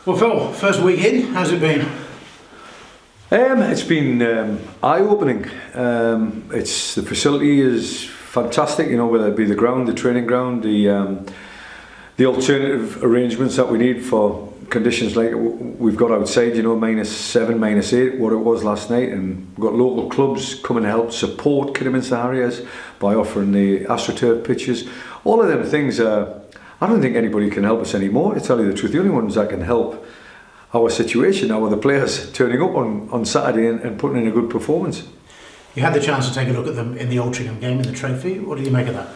Well, Phil, first week in, how's it been? It's been eye-opening. The facility is fantastic, whether it be the ground, the training ground, the alternative arrangements that we need for conditions like we've got outside, -7, -8, what it was last night, and we've got local clubs coming to help support Kidderminster Harriers by offering the AstroTurf pitches. All of them things, I don't think anybody can help us anymore, to tell you the truth. The only ones that can help our situation now are the players turning up on Saturday and putting in a good performance. You had the chance to take a look at them in the Altrincham game in the trophy. What did you make of that?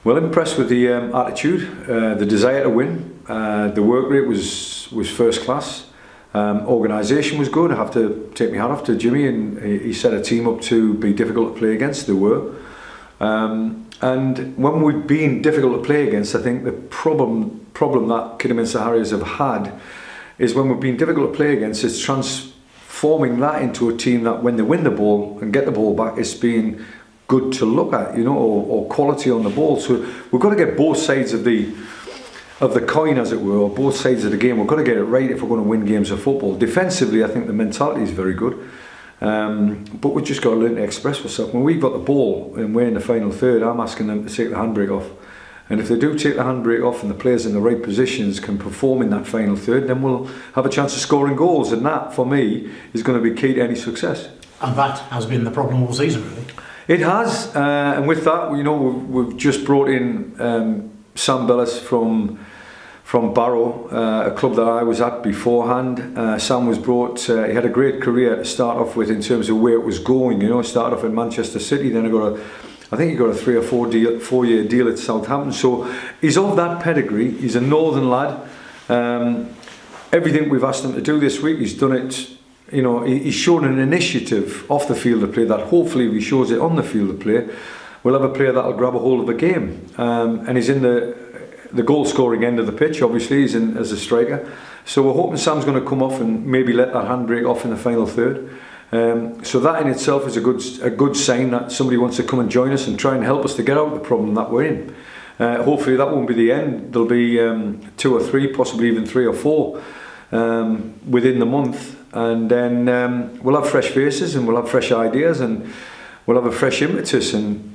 Well, impressed with the attitude, the desire to win. The work rate was first class. Organisation was good. I have to take my hat off to Jimmy, and he set a team up to be difficult to play against. They were. And when we've been difficult to play against, I think the problem that Kidderminster Harriers have had is when we've been difficult to play against, it's transforming that into a team that when they win the ball and get the ball back, it's been good to look at, or quality on the ball. So we've got to get both sides of the coin, as it were, or both sides of the game. We've got to get it right if we're going to win games of football. Defensively, I think the mentality is very good. But we've just got to learn to express ourselves. When we've got the ball and we're in the final third, I'm asking them to take the handbrake off. And if they do take the handbrake off and the players in the right positions can perform in that final third, then we'll have a chance of scoring goals. And that, for me, is going to be key to any success. And that has been the problem all season, really. It has. And with that, we've just brought in Sam Bellis from Barrow, a club that I was at beforehand. Sam was brought, he had a great career to start off with in terms of where it was going. Started off in Manchester City, then I think he got a 3 or 4 year deal at Southampton. So he's of that pedigree. He's a northern lad. Everything we've asked him to do this week, he's done it. He's shown an initiative off the field of play that hopefully if he shows it on the field of play, we'll have a player that'll grab a hold of a game. And he's in the goal scoring end of the pitch, obviously, he's in as a striker. So we're hoping Sam's going to come off and maybe let that handbrake off in the final third. So that in itself is a good sign that somebody wants to come and join us and try and help us to get out of the problem that we're in. Hopefully that won't be the end. There'll be 2 or 3, possibly even 3 or 4 within the month. And then we'll have fresh faces and we'll have fresh ideas and we'll have a fresh impetus. And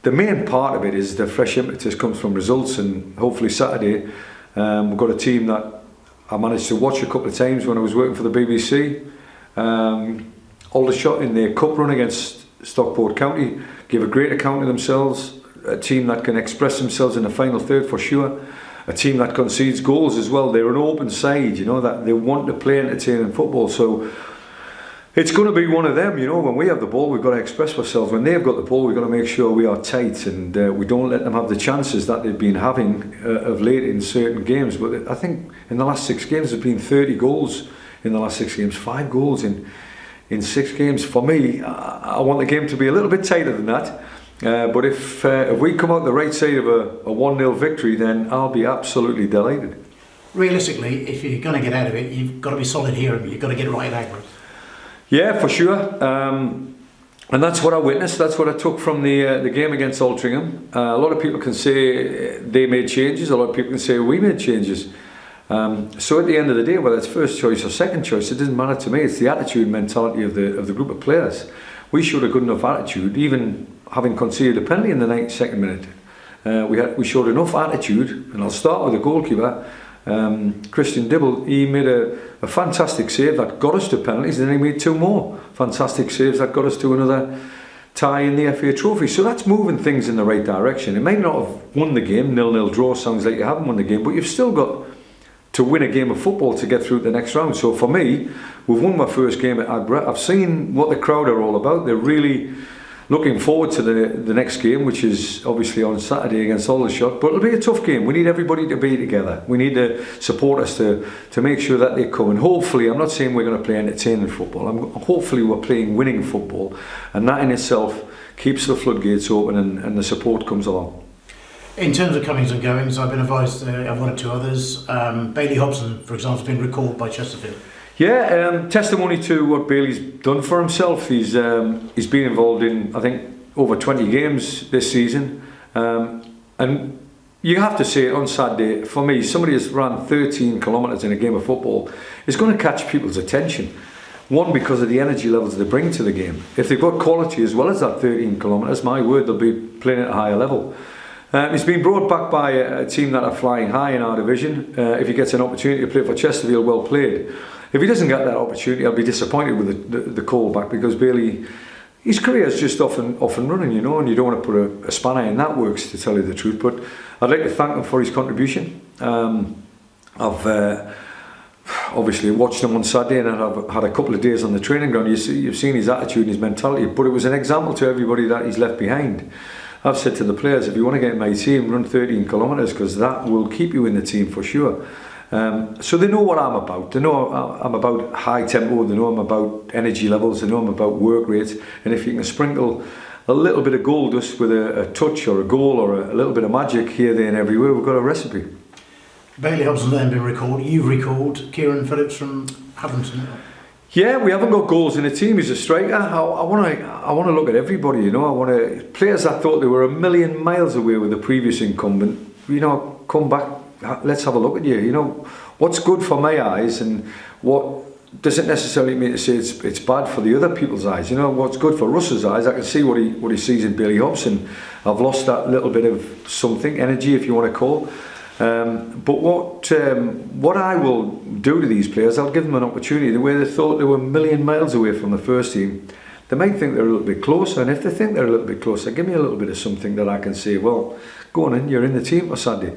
the main part of it is the fresh impetus comes from results. And hopefully Saturday we've got a team that I managed to watch a couple of times when I was working for the BBC. Aldershot in their cup run against Stockport County gave a great account of themselves. A team that can express themselves in the final third for sure. A team that concedes goals as well. They're an open side, that they want to play entertaining football. So it's going to be one of them, when we have the ball, we've got to express ourselves. When they've got the ball, we've got to make sure we are tight and we don't let them have the chances that they've been having of late in certain games. But I think in the last 6 games, there's been 30 goals in the last 6 games, 5 goals in 6 games. For me, I want the game to be a little bit tighter than that. But if we come out the right side of a 1-0 victory, then I'll be absolutely delighted. Realistically, if you're going to get out of it, you've got to be solid here and you've got to get right at it. Yeah, for sure. And that's what I witnessed. That's what I took from the game against Altrincham. A lot of people can say they made changes. A lot of people can say we made changes. So at the end of the day, whether it's first choice or second choice, it doesn't matter to me. It's the attitude and mentality of the group of players. We showed a good enough attitude, even having conceded a penalty in the 92nd minute. We showed enough attitude, and I'll start with the goalkeeper, Christian Dibble. He made a fantastic save that got us to penalties, and then he made 2 more fantastic saves that got us to another tie in the FA Trophy. So that's moving things in the right direction. It might not have won the game, 0-0 draw sounds like you haven't won the game, but you've still got to win a game of football to get through the next round. So for me, we've won my first game at Agbra. I've seen what the crowd are all about. They're really looking forward to the next game, which is obviously on Saturday against Aldershot. But it'll be a tough game. We need everybody to be together. We need to support us to make sure that they come. And hopefully, I'm not saying we're going to play entertaining football. Hopefully we're playing winning football. And that in itself keeps the floodgates open and the support comes along. In terms of comings and goings, I've been advised of 1 or 2 others. Bailey Hobson, for example, has been recalled by Chesterfield. Yeah, testimony to what Bailey's done for himself. He's been involved in, I think, over 20 games this season. And you have to say on Saturday, for me, somebody who's ran 13 kilometres in a game of football is going to catch people's attention. One, because of the energy levels they bring to the game. If they've got quality as well as that 13 kilometres, my word, they'll be playing at a higher level. He's been brought back by a team that are flying high in our division. If he gets an opportunity to play for Chesterfield, well played. If he doesn't get that opportunity, I'll be disappointed with the call back, because Bailey, his career is just off and running, you know, and you don't want to put a spanner in that works, to tell you the truth. But I'd like to thank him for his contribution. I've obviously watched him on Saturday, and I've had a couple of days on the training ground. You've seen his attitude and his mentality, but it was an example to everybody that he's left behind. I've said to the players, if you want to get in my team, run 13 kilometres, because that will keep you in the team for sure. So they know what I'm about. They know I'm about high tempo. They know I'm about energy levels. They know I'm about work rates. And if you can sprinkle a little bit of gold dust with a touch or a goal or a little bit of magic here, there and everywhere, we've got a recipe. Bailey Hobson's then been recalled. You've recalled Kieran Phillips from Hampton. Yeah, we haven't got goals in the team. He's a striker. I want to look at everybody. You know, I want to players that thought they were a million miles away with the previous incumbent. You know, come back. Let's have a look at you. You know, what's good for my eyes, and what doesn't necessarily mean to say it's bad for the other people's eyes. You know, what's good for Russ's eyes, I can see what he sees in Bailey Hobson. I've lost that little bit of something, energy, if you want to call. But what I will do to these players, I'll give them an opportunity. The way they thought they were a million miles away from the first team, they might think they're a little bit closer, and if they think they're a little bit closer, give me a little bit of something that I can say, well, go on in, you're in the team for Saturday.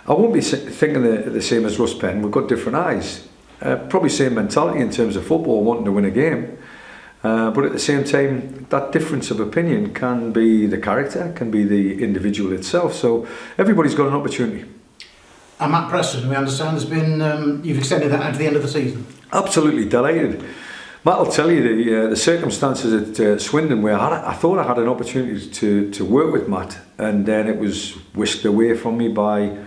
I won't be thinking the same as Russ Penn. We've got different eyes, probably same mentality in terms of football, wanting to win a game, but at the same time, that difference of opinion can be the character, can be the individual itself. So everybody's got an opportunity. And Matt Preston, we understand, has been you've extended that out to the end of the season. Absolutely delighted. Matt will tell you the circumstances at Swindon, where I thought I had an opportunity to work with Matt, and then it was whisked away from me by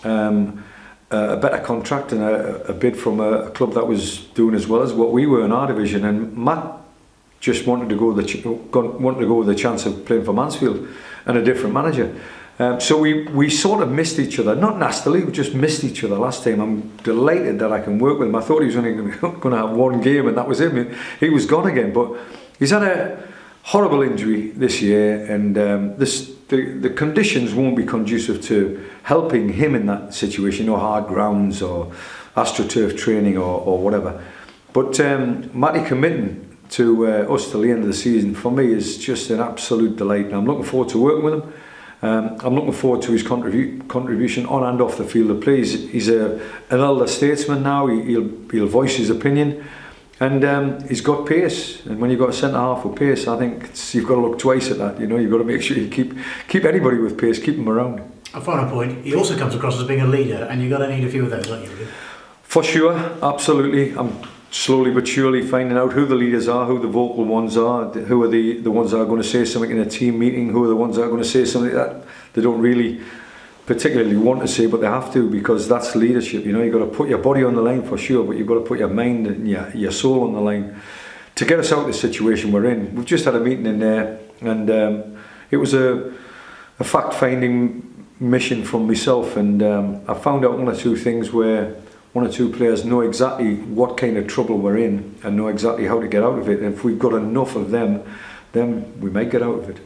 a better contract and a bid from a club that was doing as well as what we were in our division. And Matt just wanted to go with the chance of playing for Mansfield and a different manager. So we sort of missed each other, not nastily, we just missed each other last time. I'm delighted that I can work with him. I thought he was only going to have one game and that was him. He was gone again, but he's had a horrible injury this year, and the conditions won't be conducive to helping him in that situation, or hard grounds or AstroTurf training or whatever. But Matty committing to us till the end of the season, for me, is just an absolute delight. And I'm looking forward to working with him. I'm looking forward to his contribution on and off the field of play. He's an elder statesman now. He'll voice his opinion, and he's got pace. And when you've got a centre half with pace, I think you've got to look twice at that. You know, you've got to make sure you keep anybody with pace, keep them around. A final point: he also comes across as being a leader, and you've got to need a few of those, don't you? For sure, absolutely. I'm slowly but surely finding out who the leaders are, who the vocal ones are, who are the ones that are going to say something in a team meeting, who are the ones that are going to say something that they don't really particularly want to say, but they have to, because that's leadership. You know, you've got to put your body on the line for sure, but you've got to put your mind and your soul on the line to get us out of the situation we're in. We've just had a meeting in there, and it was a fact-finding mission from myself, and I found out one or two things where one or two players know exactly what kind of trouble we're in and know exactly how to get out of it. And if we've got enough of them, then we might get out of it.